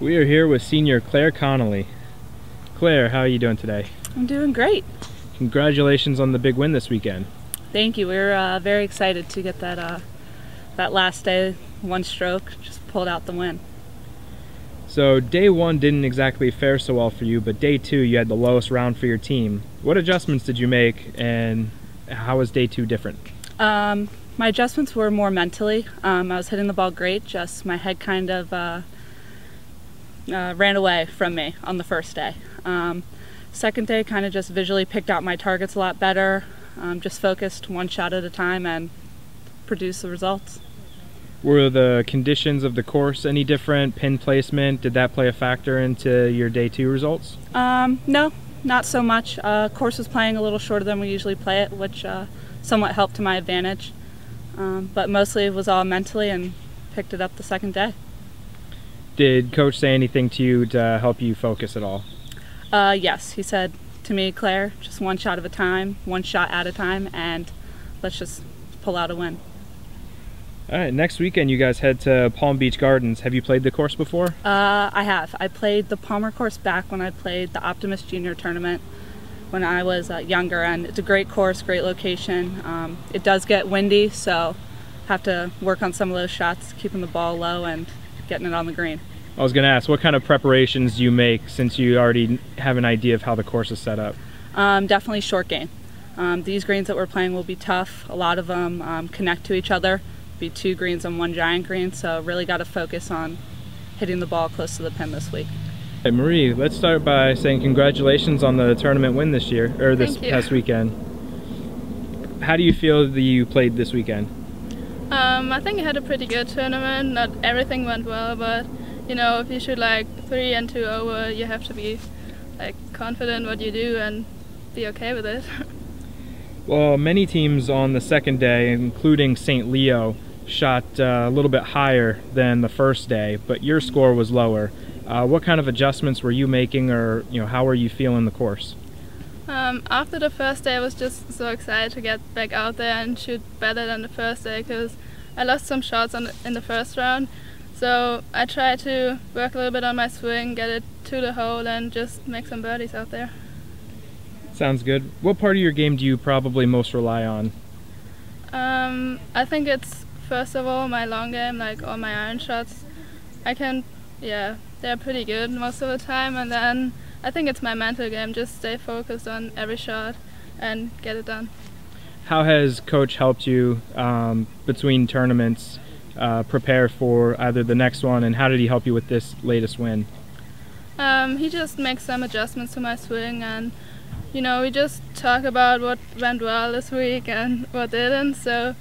We are here with senior Clare Connolly. Clare, how are you doing today? I'm doing great. Congratulations on the big win this weekend. Thank you. We're very excited to get that last day, one stroke, just pulled out the win. So day one didn't exactly fare so well for you, but day two you had the lowest round for your team. What adjustments did you make, and how was day two different? My adjustments were more mentally. I was hitting the ball great, just my head kind of ran away from me on the first day. Second day, kind of just visually picked out my targets a lot better, just focused one shot at a time and produced the results. Were the conditions of the course any different? Pin placement, did that play a factor into your day two results? No, not so much. Course was playing a little shorter than we usually play it, which somewhat helped to my advantage. But mostly it was all mentally, and picked it up the second day. Did coach say anything to you to help you focus at all? Yes, he said to me, Claire, just one shot at a time, and let's just pull out a win. All right, next weekend you guys head to Palm Beach Gardens. Have you played the course before? I have. I played the Palmer course back when I played the Optimist Junior Tournament when I was younger, and it's a great course, great location. It does get windy, so have to work on some of those shots, keeping the ball low and getting it on the green. I was going to ask, what kind of preparations do you make since you already have an idea of how the course is set up? Definitely short game. These greens that we're playing will be tough. A lot of them connect to each other. Be two greens on one giant green, so really got to focus on hitting the ball close to the pin this week. Hey Marie, let's start by saying congratulations on the tournament win this year, or this past weekend. How do you feel that you played this weekend? I think I had a pretty good tournament. Not everything went well, but you know, if you shoot like 3 and 2 over, you have to be like confident what you do and be okay with it. Well, many teams on the second day, including St. Leo, shot a little bit higher than the first day, but your score was lower. What kind of adjustments were you making, or how were you feeling the course? After the first day, I was just so excited to get back out there and shoot better than the first day, because I lost some shots in the first round. So I tried to work a little bit on my swing, get it to the hole, and just make some birdies out there. Sounds good. What part of your game do you probably most rely on? I think it's, first of all, my long game, like all my iron shots. They're pretty good most of the time, and then I think it's my mental game, just stay focused on every shot and get it done. How has coach helped you between tournaments prepare for either the next one, and how did he help you with this latest win? He just makes some adjustments to my swing, and we just talk about what went well this week and what didn't. So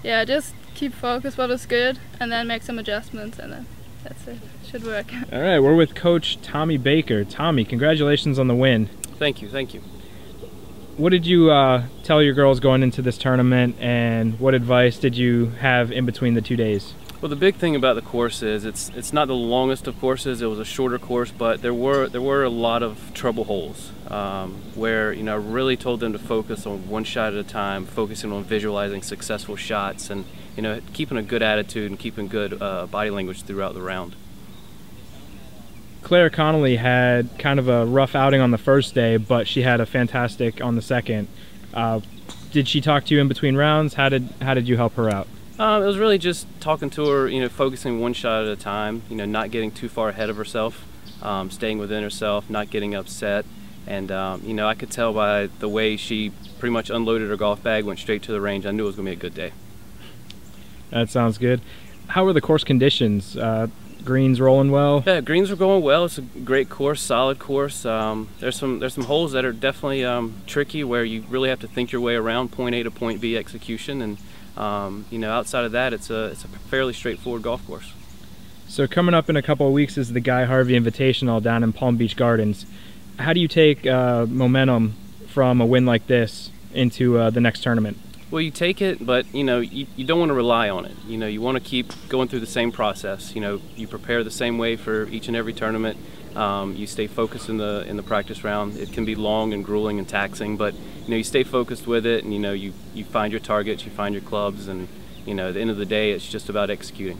yeah, just keep focused what was good and then make some adjustments, and then that's it. Should work. All right, we're with Coach Tommy Baker. Tommy, congratulations on the win. Thank you, thank you. What did you tell your girls going into this tournament, and what advice did you have in between the 2 days? Well, the big thing about the course is it's not the longest of courses. It was a shorter course, but there were a lot of trouble holes where I really told them to focus on one shot at a time, focusing on visualizing successful shots, and keeping a good attitude and keeping good body language throughout the round. Clare Connolly had kind of a rough outing on the first day, but she had a fantastic on the second. Did she talk to you in between rounds? How did you help her out? It was really just talking to her, focusing one shot at a time, not getting too far ahead of herself, staying within herself, not getting upset. And, I could tell by the way she pretty much unloaded her golf bag, went straight to the range. I knew it was going to be a good day. That sounds good. How were the course conditions? Greens rolling well? Yeah, greens are going well. It's a great course, solid course. There's some holes that are definitely tricky, where you really have to think your way around point A to point B execution, and outside of that, it's a fairly straightforward golf course. So coming up in a couple of weeks is the Guy Harvey Invitational down in Palm Beach Gardens. How do you take momentum from a win like this into the next tournament? Well, you take it, but you don't want to rely on it. You want to keep going through the same process. You prepare the same way for each and every tournament. You stay focused in the practice round. It can be long and grueling and taxing, but you stay focused with it, and you find your targets, you find your clubs, and at the end of the day, it's just about executing.